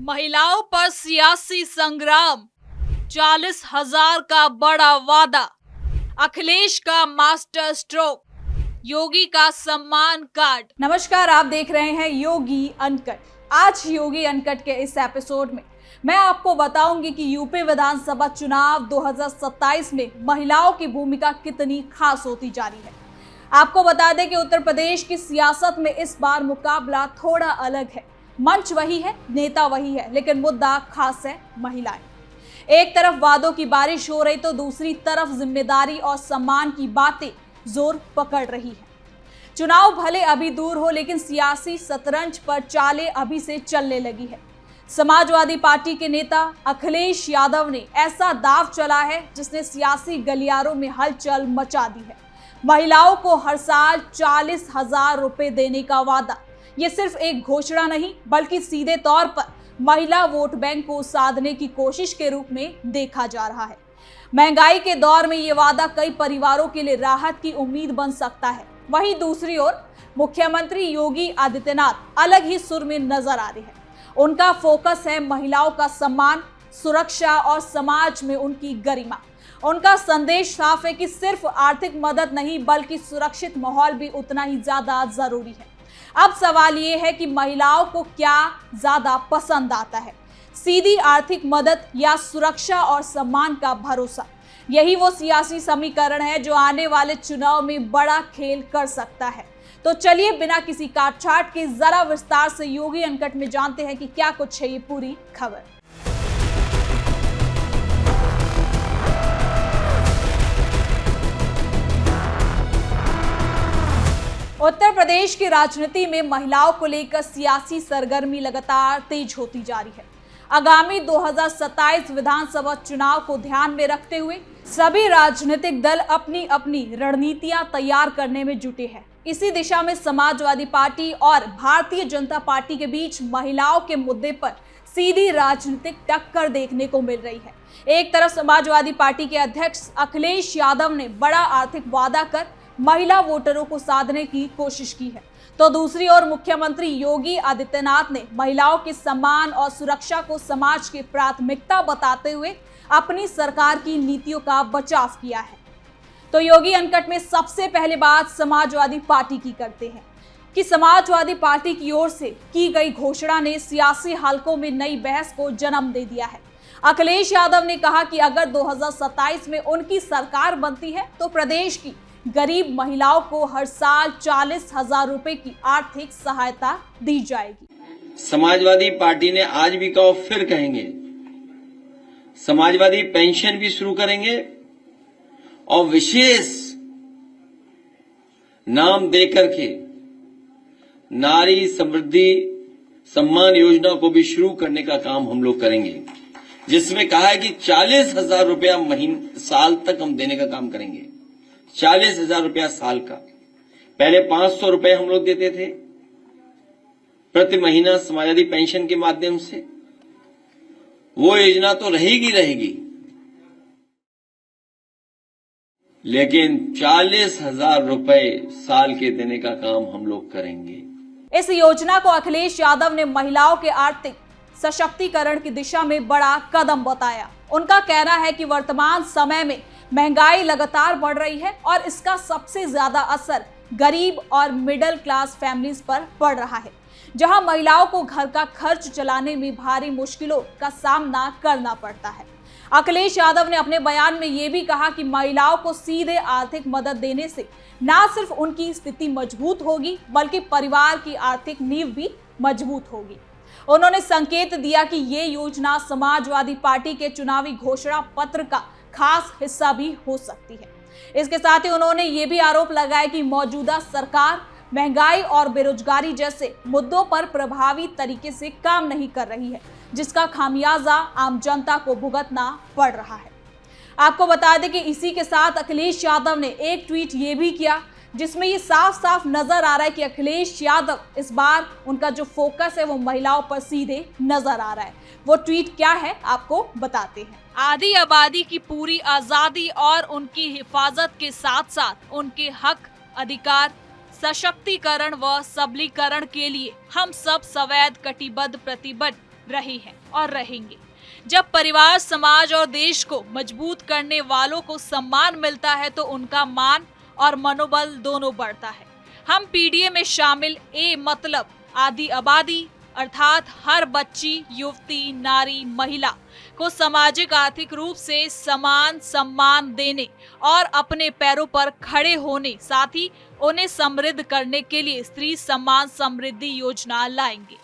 महिलाओं पर सियासी संग्राम, 40,000 का बड़ा वादा, अखिलेश का मास्टर स्ट्रोक, योगी का सम्मान कार्ड। नमस्कार, आप देख रहे हैं योगी अनकट। आज योगी अनकट के इस एपिसोड में मैं आपको बताऊंगी कि यूपी विधानसभा चुनाव 2027 में महिलाओं की भूमिका कितनी खास होती जा रही है। आपको बता दें कि उत्तर प्रदेश की सियासत में इस बार मुकाबला थोड़ा अलग है। मंच वही है, नेता वही है, लेकिन मुद्दा खास है, महिलाएं। एक तरफ वादों की बारिश हो रही तो दूसरी तरफ जिम्मेदारी और सम्मान की बातें जोर पकड़ रही है। चुनाव भले अभी दूर हो, लेकिन सियासी शतरंज पर चालें अभी से चलने लगी है। समाजवादी पार्टी के नेता अखिलेश यादव ने ऐसा दांव चला है जिसने सियासी गलियारों में हलचल मचा दी है। महिलाओं को हर साल 40,000 रुपए देने का वादा, ये सिर्फ एक घोषणा नहीं बल्कि सीधे तौर पर महिला वोट बैंक को साधने की कोशिश के रूप में देखा जा रहा है। महंगाई के दौर में ये वादा कई परिवारों के लिए राहत की उम्मीद बन सकता है। वहीं दूसरी ओर मुख्यमंत्री योगी आदित्यनाथ अलग ही सुर में नजर आ रहे हैं। उनका फोकस है महिलाओं का सम्मान, सुरक्षा और समाज में उनकी गरिमा। उनका संदेश साफ है कि सिर्फ आर्थिक मदद नहीं बल्कि सुरक्षित माहौल भी उतना ही ज्यादा जरूरी है। अब सवाल ये है कि महिलाओं को क्या ज्यादा पसंद आता है, सीधी आर्थिक मदद या सुरक्षा और सम्मान का भरोसा। यही वो सियासी समीकरण है जो आने वाले चुनाव में बड़ा खेल कर सकता है। तो चलिए बिना किसी काटछाट के जरा विस्तार से योगी अनकट में जानते हैं कि क्या कुछ है ये पूरी खबर। उत्तर प्रदेश की राजनीति में महिलाओं को लेकर सियासी सरगर्मी लगातार तेज होती जा रही है। आगामी 2027 विधानसभा चुनाव को ध्यान में रखते हुए सभी राजनीतिक दल अपनी अपनी रणनीतियां तैयार करने में जुटे हैं। इसी दिशा में समाजवादी पार्टी और भारतीय जनता पार्टी के बीच महिलाओं के मुद्दे पर सीधी राजनीतिक टक्कर देखने को मिल रही है। एक तरफ समाजवादी पार्टी के अध्यक्ष अखिलेश यादव ने बड़ा आर्थिक वादा कर महिला वोटरों को साधने की कोशिश की है, तो दूसरी ओर मुख्यमंत्री योगी आदित्यनाथ ने महिलाओं के सम्मान और सुरक्षा को समाज की प्राथमिकता बताते हुए अपनी सरकार की नीतियों का बचाव किया है। तो योगी अनकट में सबसे पहले बात समाजवादी पार्टी की करते हैं कि समाजवादी पार्टी की ओर से की गई घोषणा ने सियासी हलकों में नई बहस को जन्म दे दिया है। अखिलेश यादव ने कहा कि अगर 2027 में उनकी सरकार बनती है तो प्रदेश की गरीब महिलाओं को हर साल 40,000 रुपए की आर्थिक सहायता दी जाएगी। समाजवादी पार्टी ने आज भी कहा, फिर कहेंगे, समाजवादी पेंशन भी शुरू करेंगे और विशेष नाम देकर के नारी समृद्धि सम्मान योजना को भी शुरू करने का काम हम लोग करेंगे, जिसमें कहा है कि 40,000 रुपया साल तक हम देने का काम करेंगे। 40,000 रुपया साल का। पहले 500 रुपए हम लोग देते थे प्रति महीना समाजवादी पेंशन के माध्यम से। वो योजना तो रहेगी, लेकिन 40,000 रुपए साल के देने का काम हम लोग करेंगे। इस योजना को अखिलेश यादव ने महिलाओं के आर्थिक सशक्तिकरण की दिशा में बड़ा कदम बताया। उनका कहना है कि वर्तमान समय में महंगाई लगातार बढ़ रही है और इसका सबसे ज्यादा असर गरीब और मिडिल क्लास फैमिलीज पर पड़ रहा है, जहां महिलाओं को घर का खर्च चलाने में भारी मुश्किलों का सामना करना पड़ता है। अखिलेश यादव ने अपने बयान में ये भी कहा कि महिलाओं को सीधे आर्थिक मदद देने से न सिर्फ उनकी स्थिति मजबूत होगी बल्कि परिवार की आर्थिक नींव भी मजबूत होगी। उन्होंने संकेत दिया कि ये योजना समाजवादी पार्टी के चुनावी घोषणा पत्र का खास हिस्सा भी हो सकती है। इसके साथ ही उन्होंने ये भी आरोप लगाया कि मौजूदा सरकार महंगाई और बेरोजगारी जैसे मुद्दों पर प्रभावी तरीके से काम नहीं कर रही है, जिसका खामियाजा आम जनता को भुगतना पड़ रहा है। आपको बता दें कि इसी के साथ अखिलेश यादव ने एक ट्वीट ये भी किया जिसमें ये साफ साफ नजर आ रहा है कि अखिलेश यादव इस बार उनका जो फोकस है वो महिलाओं पर सीधे नजर आ रहा है। वो ट्वीट क्या है आपको बताते हैं। आधी आबादी की पूरी आजादी और उनकी हिफाजत के साथ साथ उनके हक, अधिकार, सशक्तिकरण व सबलीकरण के लिए हम सब सवैध कटिबद्ध प्रतिबद्ध रही हैं और रहेंगे। जब परिवार, समाज और देश को मजबूत करने वालों को सम्मान मिलता है तो उनका मान और मनोबल दोनों बढ़ता है। हम पीडीए में शामिल ए मतलब आदि आबादी अर्थात हर बच्ची, युवती, नारी, महिला को सामाजिक आर्थिक रूप से समान सम्मान देने और अपने पैरों पर खड़े होने, साथ ही उन्हें समृद्ध करने के लिए स्त्री सम्मान समृद्धि योजना लाएंगे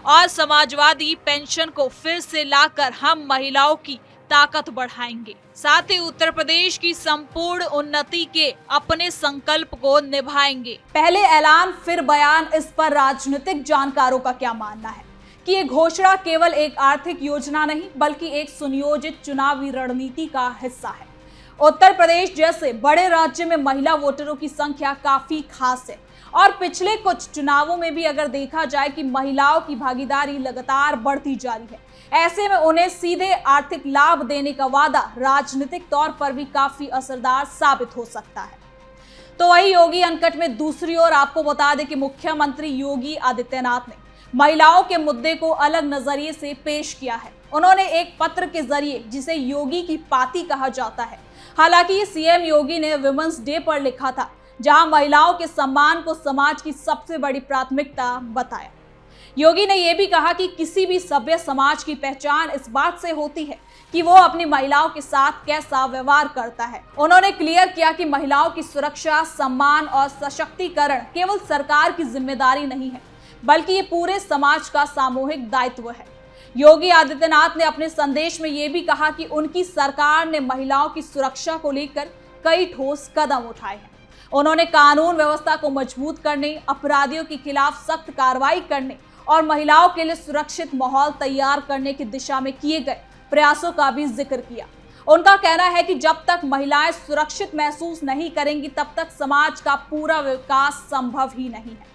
और समाजवादी पेंशन को फिर से लाकर हम महिलाओं की ताकत बढ़ाएंगे। साथ ही उत्तर प्रदेश की संपूर्ण उन्नति के अपने संकल्प को निभाएंगे। पहले ऐलान फिर बयान, इस पर राजनीतिक जानकारों का क्या मानना है कि ये घोषणा केवल एक आर्थिक योजना नहीं बल्कि एक सुनियोजित चुनावी रणनीति का हिस्सा है। उत्तर प्रदेश जैसे बड़े राज्य में महिला वोटरों की संख्या काफी खास है और पिछले कुछ चुनावों में भी अगर देखा जाए कि महिलाओं की भागीदारी लगातार बढ़ती जा रही है। ऐसे में उन्हें सीधे आर्थिक लाभ देने का वादा राजनीतिक तौर पर भी काफी असरदार साबित हो सकता है। तो वही योगी अनकट में दूसरी ओर आपको बता दें कि मुख्यमंत्री योगी आदित्यनाथ ने महिलाओं के मुद्दे को अलग नजरिए से पेश किया है। उन्होंने एक पत्र के जरिए, जिसे योगी की पाती कहा जाता है, हालांकि सीएम योगी ने विमेंस डे पर लिखा था, जहां महिलाओं के सम्मान को समाज की सबसे बड़ी प्राथमिकता बताया। योगी ने यह भी कहा कि किसी भी सभ्य समाज की पहचान इस बात से होती है कि वो अपनी महिलाओं के साथ कैसा व्यवहार करता है। उन्होंने क्लियर किया कि महिलाओं की सुरक्षा, सम्मान और सशक्तिकरण केवल सरकार की जिम्मेदारी नहीं है बल्कि ये पूरे समाज का सामूहिक दायित्व है। योगी आदित्यनाथ ने अपने संदेश में ये भी कहा कि उनकी सरकार ने महिलाओं की सुरक्षा को लेकर कई ठोस कदम उठाए हैं। उन्होंने कानून व्यवस्था को मजबूत करने, अपराधियों के खिलाफ सख्त कार्रवाई करने और महिलाओं के लिए सुरक्षित माहौल तैयार करने की दिशा में किए गए प्रयासों का भी जिक्र किया। उनका कहना है कि जब तक महिलाएं सुरक्षित महसूस नहीं करेंगी तब तक समाज का पूरा विकास संभव ही नहीं है।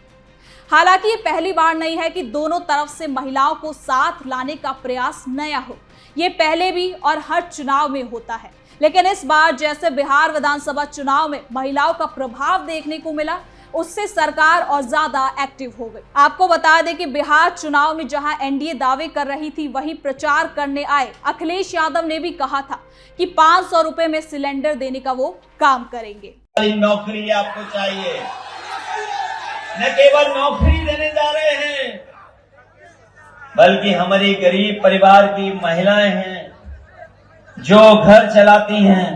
हालांकि ये पहली बार नहीं है कि दोनों तरफ से महिलाओं को साथ लाने का प्रयास नया हो। ये पहले भी और हर चुनाव में होता है, लेकिन इस बार जैसे बिहार विधानसभा चुनाव में महिलाओं का प्रभाव देखने को मिला, उससे सरकार और ज्यादा एक्टिव हो गई। आपको बता दें कि बिहार चुनाव में जहां एनडीए दावे कर रही थी, वहीं प्रचार करने आए अखिलेश यादव ने भी कहा था कि 500 रुपए में सिलेंडर देने का वो काम करेंगे। नौकरी आपको चाहिए, न केवल नौकरी देने जा रहे हैं बल्कि हमारी गरीब परिवार की महिलाएं हैं जो घर चलाती हैं,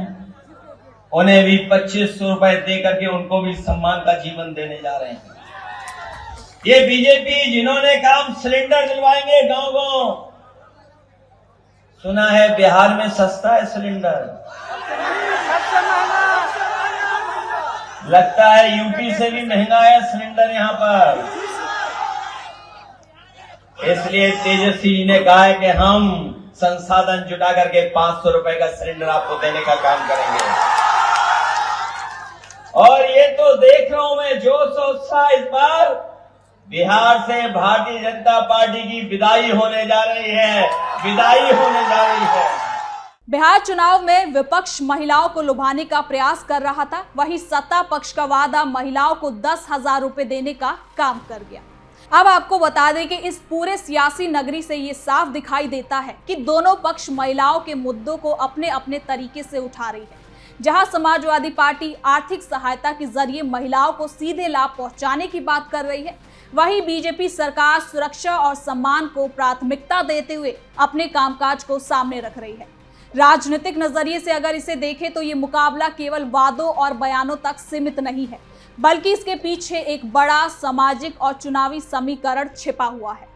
उन्हें भी 2500 रुपए दे करके उनको भी सम्मान का जीवन देने जा रहे हैं। ये बीजेपी जिन्होंने काम सिलेंडर दिलवाएंगे गांव-गांव, सुना है बिहार में सस्ता है सिलेंडर, लगता है यूपी से भी महंगा है सिलेंडर यहाँ पर। इसलिए तेजस्वी जी ने कहा है कि हम संसाधन जुटा करके 500 रुपए का सिलेंडर आपको देने का काम करेंगे। और ये तो देख रहा हूं मैं जोश और उत्साह, इस बार बिहार से भारतीय जनता पार्टी की विदाई होने जा रही है, विदाई होने जा रही है। बिहार चुनाव में विपक्ष महिलाओं को लुभाने का प्रयास कर रहा था, वहीं सत्ता पक्ष का वादा महिलाओं को 10,000 रुपए देने का काम कर गया। अब आपको बता दें कि इस पूरे सियासी नगरी से ये साफ दिखाई देता है कि दोनों पक्ष महिलाओं के मुद्दों को अपने अपने तरीके से उठा रही है। जहां समाजवादी पार्टी आर्थिक सहायता के जरिए महिलाओं को सीधे लाभ पहुंचाने की बात कर रही है, वहीं बीजेपी सरकार सुरक्षा और सम्मान को प्राथमिकता देते हुए अपने कामकाज को सामने रख रही है। राजनीतिक नजरिए से अगर इसे देखें तो ये मुकाबला केवल वादों और बयानों तक सीमित नहीं है, बल्कि इसके पीछे एक बड़ा सामाजिक और चुनावी समीकरण छिपा हुआ है।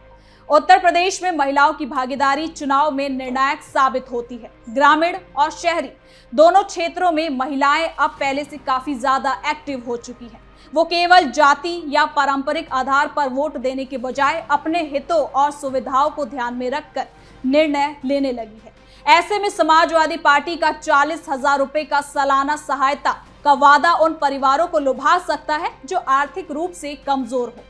उत्तर प्रदेश में महिलाओं की भागीदारी चुनाव में निर्णायक साबित होती है। ग्रामीण और शहरी दोनों क्षेत्रों में महिलाएं अब पहले से काफी ज्यादा एक्टिव हो चुकी हैं। वो केवल जाति या पारंपरिक आधार पर वोट देने के बजाय अपने हितों और सुविधाओं को ध्यान में रखकर निर्णय लेने लगी है। ऐसे में समाजवादी पार्टी का 40,000 रुपए का सालाना सहायता का वादा उन परिवारों को लुभा सकता है जो आर्थिक रूप से कमजोर हो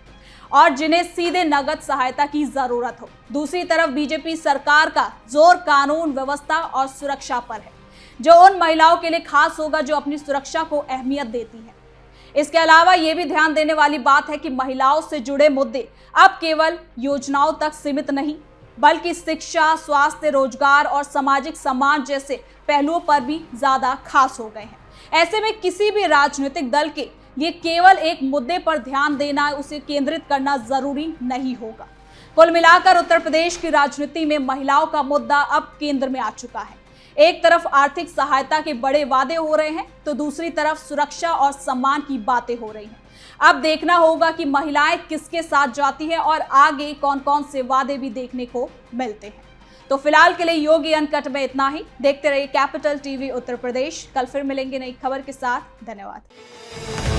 और जिन्हें सीधे नगद सहायता की जरूरत हो। दूसरी तरफ बीजेपी सरकार का जोर कानून व्यवस्था और सुरक्षा पर है, जो उन महिलाओं के लिए खास होगा जो अपनी सुरक्षा को अहमियत देती है। इसके अलावा ये भी ध्यान देने वाली बात है कि महिलाओं से जुड़े मुद्दे अब केवल योजनाओं तक सीमित नहीं, बल्कि शिक्षा, स्वास्थ्य, रोजगार और सामाजिक सम्मान जैसे पहलुओं पर भी ज्यादा खास हो गए हैं। ऐसे में किसी भी राजनीतिक दल के लिए केवल एक मुद्दे पर ध्यान देना, उसे केंद्रित करना जरूरी नहीं होगा। कुल मिलाकर उत्तर प्रदेश की राजनीति में महिलाओं का मुद्दा अब केंद्र में आ चुका है। एक तरफ आर्थिक सहायता के बड़े वादे हो रहे हैं, तो दूसरी तरफ सुरक्षा और सम्मान की बातें हो रही हैं। अब देखना होगा कि महिलाएं किसके साथ जाती हैं और आगे कौन कौन से वादे भी देखने को मिलते हैं। तो फिलहाल के लिए योगी अनकट में इतना ही। देखते रहिए कैपिटल टीवी उत्तर प्रदेश। कल फिर मिलेंगे नई खबर के साथ। धन्यवाद।